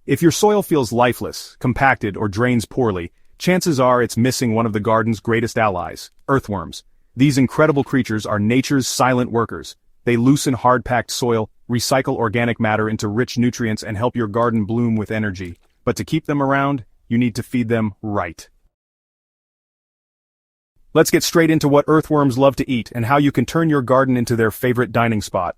If your soil feels lifeless, compacted, or drains poorly, chances are it's missing one of the garden's greatest allies, earthworms. These incredible creatures are nature's silent workers. They loosen hard-packed soil, recycle organic matter into rich nutrients, and help your garden bloom with energy. But to keep them around, you need to feed them right. Let's get straight into what earthworms love to eat and how you can turn your garden into their favorite dining spot.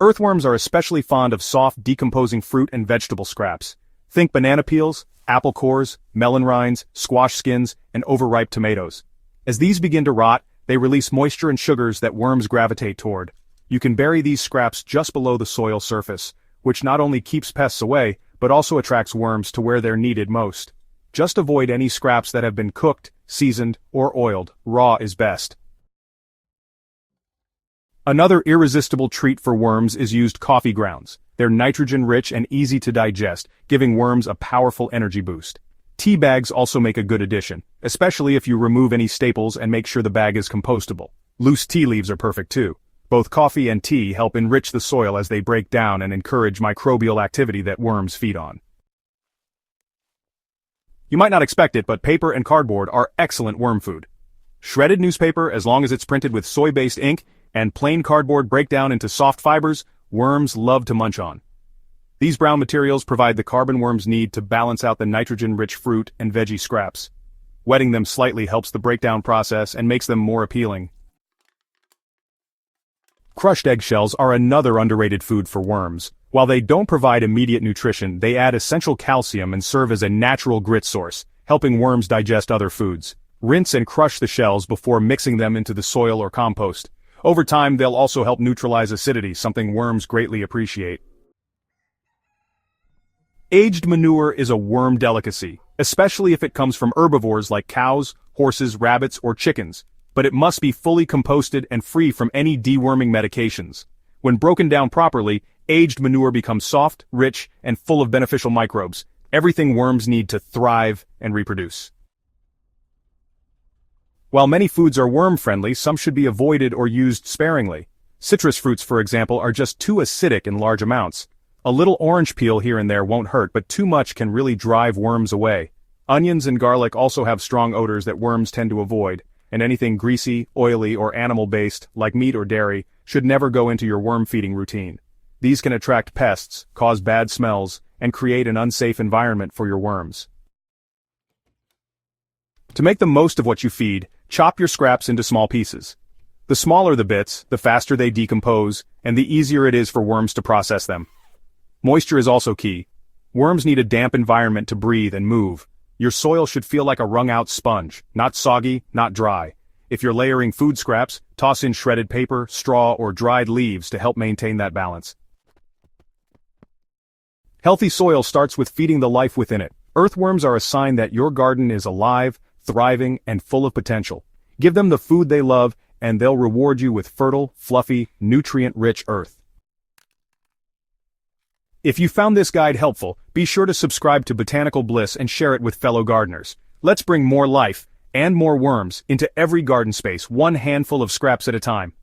Earthworms are especially fond of soft, decomposing fruit and vegetable scraps. Think banana peels, apple cores, melon rinds, squash skins, and overripe tomatoes. As these begin to rot, they release moisture and sugars that worms gravitate toward. You can bury these scraps just below the soil surface, which not only keeps pests away, but also attracts worms to where they're needed most. Just avoid any scraps that have been cooked, seasoned, or oiled. Raw is best. Another irresistible treat for worms is used coffee grounds. They're nitrogen-rich and easy to digest, giving worms a powerful energy boost. Tea bags also make a good addition, especially if you remove any staples and make sure the bag is compostable. Loose tea leaves are perfect too. Both coffee and tea help enrich the soil as they break down and encourage microbial activity that worms feed on. You might not expect it, but paper and cardboard are excellent worm food. Shredded newspaper, as long as it's printed with soy-based ink, and plain cardboard break down into soft fibers, worms love to munch on. These brown materials provide the carbon worms need to balance out the nitrogen-rich fruit and veggie scraps. Wetting them slightly helps the breakdown process and makes them more appealing. Crushed eggshells are another underrated food for worms. While they don't provide immediate nutrition, they add essential calcium and serve as a natural grit source, helping worms digest other foods. Rinse and crush the shells before mixing them into the soil or compost. Over time, they'll also help neutralize acidity, something worms greatly appreciate. Aged manure is a worm delicacy, especially if it comes from herbivores like cows, horses, rabbits, or chickens, but it must be fully composted and free from any deworming medications. When broken down properly, aged manure becomes soft, rich, and full of beneficial microbes, everything worms need to thrive and reproduce. While many foods are worm-friendly, some should be avoided or used sparingly. Citrus fruits, for example, are just too acidic in large amounts. A little orange peel here and there won't hurt, but too much can really drive worms away. Onions and garlic also have strong odors that worms tend to avoid, and anything greasy, oily, or animal-based, like meat or dairy, should never go into your worm-feeding routine. These can attract pests, cause bad smells, and create an unsafe environment for your worms. To make the most of what you feed, chop your scraps into small pieces. The smaller the bits, the faster they decompose, and the easier it is for worms to process them. Moisture is also key. Worms need a damp environment to breathe and move. Your soil should feel like a wrung-out sponge, not soggy, not dry. If you're layering food scraps, toss in shredded paper, straw, or dried leaves to help maintain that balance. Healthy soil starts with feeding the life within it. Earthworms are a sign that your garden is alive, thriving, and full of potential. Give them the food they love, and they'll reward you with fertile, fluffy, nutrient-rich earth. If you found this guide helpful, be sure to subscribe to Botanical Bliss and share it with fellow gardeners. Let's bring more life, and more worms, into every garden space, one handful of scraps at a time.